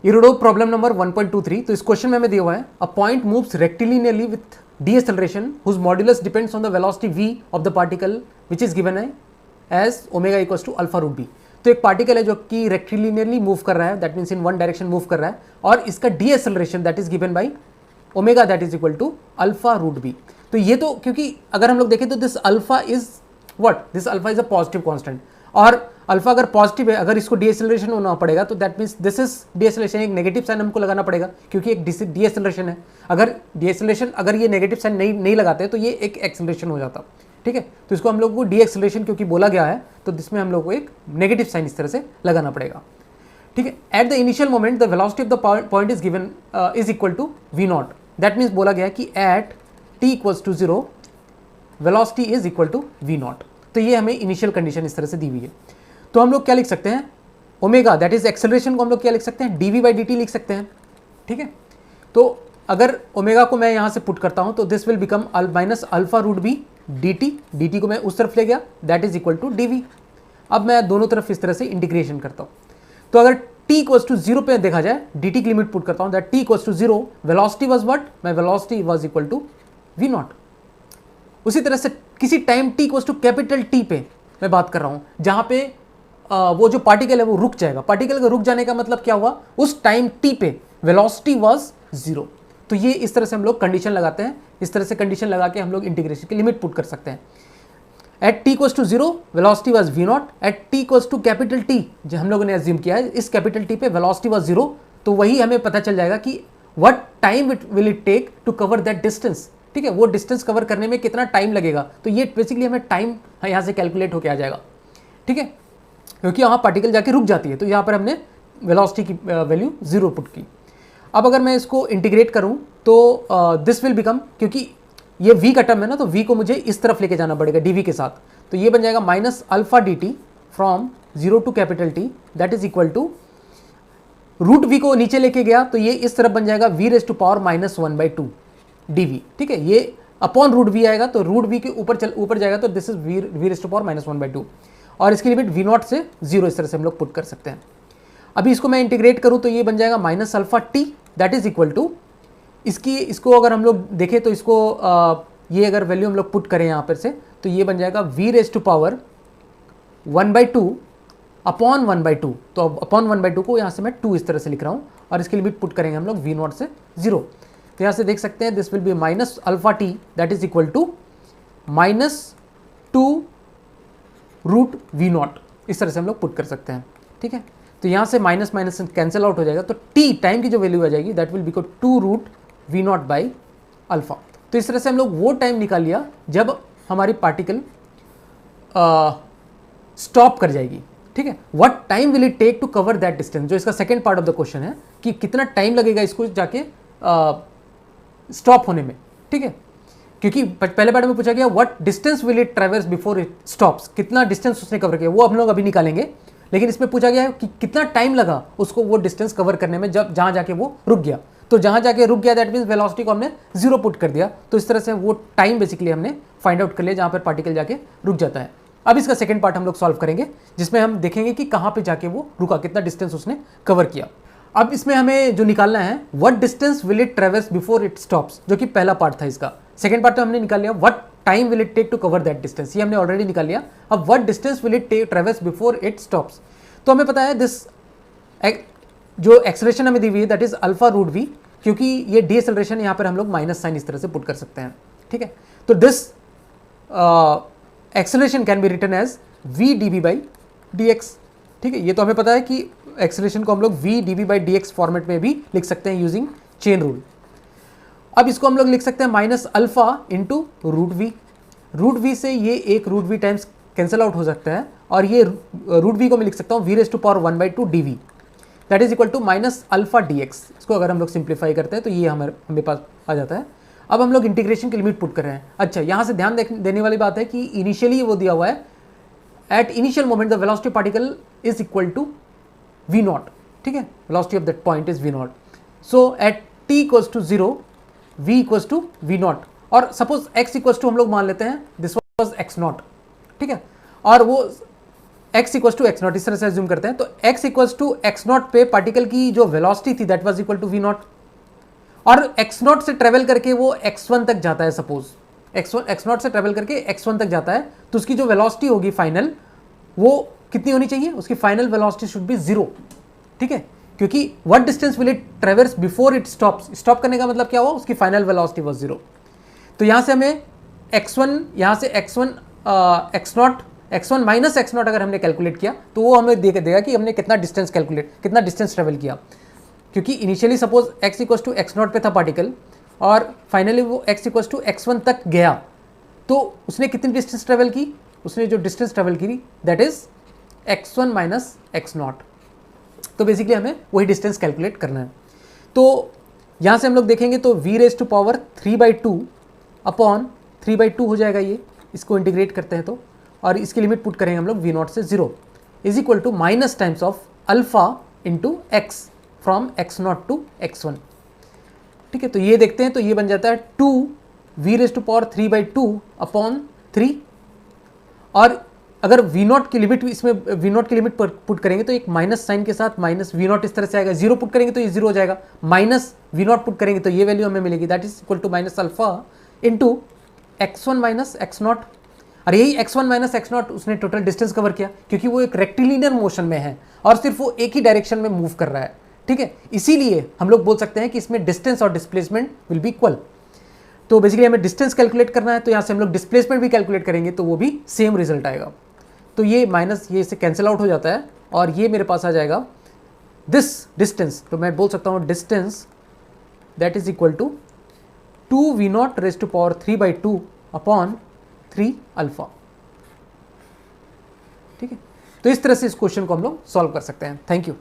इरोडो problem number 1.23। तो इस question में हमें दिया हुआ है a point moves rectilinearly with deceleration whose modulus depends on the velocity v of the particle which is given है as omega equals to alpha root B. तो एक पार्टिकल है जो कि रेक्टिलिनियरली मूव कर रहा है, that means in one direction move कर रहा है, और इसका deceleration that is given by omega that is equal to alpha root B. तो ये तो क्योंकि अगर हम लोग देखें तो this alpha is what, this alpha is a positive constant, और अल्फा अगर पॉजिटिव है, अगर इसको डीएसेलरेशन होना पड़ेगा तो that means this is deceleration, एक नेगेटिव साइन हमको लगाना पड़ेगा क्योंकि एक डीएसेलरेशन है। अगर डीएसेलरेशन अगर ये नेगेटिव साइन नहीं लगाते तो ये एक एक्सेलरेशन हो जाता, ठीक है। तो इसको हम लोग को डीएक्सेलरेशन क्योंकि बोला गया है तो इसमें हम लोग को एक नेगेटिव साइन इस तरह से लगाना पड़ेगा, ठीक है। At the initial moment the velocity of the point is given is equal to V not, that means बोला गया है कि at T equals to 0 velocity is equal to V not. तो ये हमें इनिशियल कंडीशन इस तरह से दी हुई है। तो हम लोग क्या लिख सकते हैं, ओमेगा दैट इज एक्सेलरेशन को हम लोग क्या लिख सकते हैं, dv बाई dt लिख सकते हैं, ठीक है। तो अगर ओमेगा को मैं यहाँ से पुट करता हूँ तो this will become minus alpha root B dt को मैं उस तरफ ले गया, that is equal to dv। अब मैं दोनों तरफ इस तरह से इंटीग्रेशन करता हूँ। तो अगर t इक्वल्स टू 0 पे देखा जाए, dt की लिमिट पुट करता हूँ, that t equals to 0 velocity was what, my velocity was equal to v not. उसी तरह से किसी time t equals to capital T पे मैं बात कर रहा हूँ, जहाँ पे वो जो पार्टिकल है वो रुक जाएगा। पार्टिकल का रुक जाने का मतलब क्या हुआ, उस टाइम t पे वेलोसिटी वाज 0। तो ये इस तरह से हम लोग कंडीशन लगाते हैं, इस तरह से कंडीशन लगा के हम लोग इंटीग्रेशन की लिमिट पुट कर सकते हैं। At t equals to 0 velocity was v not, at t equals to capital T जो हम लोगों ने अज्यूम किया है, इस कैपिटल T पे वेलोसिटी वाज 0। तो वही हमें पता चल जाएगा कि what time will it take to cover that distance, ठीक है। वो डिस्टेंस कवर करने में कितना टाइम लगेगा, तो ये बेसिकली हमें टाइम यहाँ से कैलकुलेट होकर आ जाएगा, ठीक है, क्योंकि यहाँ पार्टिकल जाके रुक जाती है। तो यहाँ पर हमने वेलोसिटी की वैल्यू 0 पुट की। अब अगर मैं इसको इंटीग्रेट करूँ तो दिस विल बिकम, क्योंकि ये v का टर्म है ना, तो v को मुझे इस तरफ लेके जाना पड़ेगा dv के साथ। तो ये बन जाएगा minus alpha dt from 0 to capital T that is equal to root v को नीचे लेके गया तो ये इस तरफ बन जाएगा v raise to power minus 1/2 dv, ठीक है। ये अपॉन रूट v आएगा तो रूट v के ऊपर जाएगा तो this is v raise to power minus 1/2, और इसकी लिमिट v नॉट से 0 इस तरह से हम लोग पुट कर सकते हैं। अभी इसको मैं इंटीग्रेट करूं तो ये बन जाएगा minus alpha T that is equal to इसको अगर हम लोग देखें तो इसको ये अगर वैल्यू हम लोग पुट करें यहाँ पर से तो ये बन जाएगा v raise to power 1/2 upon 1/2। तो अपॉन 1/2 को यहाँ से मैं 2 इस तरह से लिख रहा हूँ, और इसकी लिमिट पुट करेंगे हम लोग v नॉट से 0। तो यहाँ से देख सकते हैं this will be minus alpha T that is equal to -2 root V not, इस तरह से हम लोग पुट कर सकते हैं, ठीक है। तो यहाँ से माइनस माइनस कैंसिल आउट हो जाएगा, तो टी टाइम की जो वैल्यू आ जाएगी that will become 2 root V not by alpha. तो इस तरह से हम लोग वो टाइम निकाल लिया जब हमारी पार्टिकल स्टॉप कर जाएगी, ठीक है। What time will it take to cover that distance, जो इसका second part of the question है कि कितना टाइम लगेगा इसको जाके स्टॉप होने में, ठीक है। क्योंकि पहले पार्ट में पूछा गया what distance will it traverse before it stops, कितना डिस्टेंस उसने कवर किया, वो हम लोग अभी निकालेंगे। लेकिन इसमें पूछा गया है कि कितना टाइम लगा उसको वो डिस्टेंस कवर करने में जब जहाँ जाके वो रुक गया। तो जहाँ जाके रुक गया दैट मीन्स वेलोसिटी को हमने 0 पुट कर दिया। तो इस तरह से वो टाइम बेसिकली हमने फाइंड आउट कर लिया जहाँ पर पार्टिकल जाके रुक जाता है। अब इसका सेकेंड पार्ट हम लोग सॉल्व करेंगे जिसमें हम देखेंगे कि कहाँ पर जाके वो रुका, कितना डिस्टेंस उसने कवर किया। अब इसमें हमें जो निकालना है what distance will it traverse before it stops, जो कि पहला पार्ट था इसका। सेकंड पार्ट तो हमने निकाल लिया what time will it take to cover that distance, ये हमने ऑलरेडी निकाल लिया। अब what distance will it traverse before it stops, तो हमें पता है दिस जो एक्सेलरेशन हमें दी हुई है that is alpha root V, क्योंकि ये डीएसेलरेशन यहाँ पर हम लोग माइनस साइन इस तरह से पुट कर सकते हैं, ठीक है। तो this acceleration can be written as v dv by dx, ठीक है। ये तो हमें पता है कि एक्सेलरेशन को हम लोग v dv by dx format में भी लिख सकते हैं यूजिंग चेन रूल। अब इसको हम लोग लिख सकते हैं minus alpha into root V से ये एक root V times cancel out हो सकता है, और ये रूट वी को मैं लिख सकता हूँ v raise to power 1/2 dv that is equal to minus alpha dx। इसको अगर हम लोग सिंप्लीफाई करते हैं तो ये हमारे पास आ जाता है। अब हम लोग इंटीग्रेशन की लिमिट पुट कर रहे हैं। अच्छा, यहाँ से ध्यान देने वाली बात है कि इनिशियली वो दिया हुआ है at initial moment the velocity particle is equal to v not, ठीक है। Velocity of that point is v not. So at t equals to 0 v equals to v not, और सपोज x इक्वल्स टू हम लोग मान लेते हैं दिस वाज x नॉट, ठीक है। और वो x equal to X not, इस तरह से एज्यूम करते हैं, तो x equal to X not पे पार्टिकल की जो वेलोसिटी थी that was equal to v not, और x नॉट से ट्रेवल करके वो x1 तक जाता है, सपोज x नॉट से ट्रेवल करके x1 तक जाता है, तो उसकी जो वेलोसिटी होगी फाइनल वो कितनी होनी चाहिए, उसकी फाइनल वेलोसिटी शुड बी 0, ठीक है, क्योंकि what distance will it ट्रेवर्स before it stops, stop करने का मतलब क्या हुआ, उसकी फाइनल वेलोसिटी वाज 0। तो यहाँ से हमें x1, यहाँ से x1 माइनस x नॉट अगर हमने कैलकुलेट किया तो वो हमें देगा कि हमने कितना डिस्टेंस ट्रेवल किया, क्योंकि initially suppose x equal to X not पे था पार्टिकल और फाइनली वो x इक्वल टू x1 तक गया, तो उसने कितनी डिस्टेंस ट्रेवल की, उसने जो डिस्टेंस ट्रेवल की that is x1 minus X not. तो बेसिकली हमें वही डिस्टेंस कैलकुलेट करना है। तो यहाँ से हम लोग देखेंगे तो v raise to power 3/2 upon 3/2 हो जाएगा, ये इसको इंटीग्रेट करते हैं तो, और इसकी लिमिट पुट करेंगे हम लोग v नॉट से 0 is equal to minus times of alpha into X from X not to x1, ठीक है। तो ये देखते हैं, तो ये बन जाता है 2 v raise to power 3/2 upon 3, और अगर v नॉट की लिमिट, इसमें v नॉट की लिमिट पुट करेंगे तो एक माइनस साइन के साथ माइनस v नॉट इस तरह से आएगा, 0 पुट करेंगे तो ये 0 हो जाएगा, माइनस v नॉट पुट करेंगे तो ये वैल्यू हमें मिलेगी that is equal to minus alpha into x1 minus X not. और यही x1 माइनस एक्स नॉट उसने टोटल डिस्टेंस कवर किया, क्योंकि वो एक रेक्टिलिनियर मोशन में है और सिर्फ वो एक ही डायरेक्शन में मूव कर रहा है, ठीक है। इसीलिए हम लोग बोल सकते हैं कि इसमें डिस्टेंस और डिस्प्लेसमेंट विल बी इक्वल। तो बेसिकली हमें डिस्टेंस कैलकुलेट करना है, तो यहाँ से हम लोग डिस्प्लेसमेंट भी कैलकुलेट करेंगे तो वो भी सेम रिजल्ट आएगा। तो ये माइनस ये से कैंसिल आउट हो जाता है और ये मेरे पास आ जाएगा दिस डिस्टेंस, तो मैं बोल सकता हूँ distance that is equal to 2v not raise to power 3/2 upon 3 alpha, ठीक है। तो इस तरह से इस क्वेश्चन को हम लोग सॉल्व कर सकते हैं। Thank you.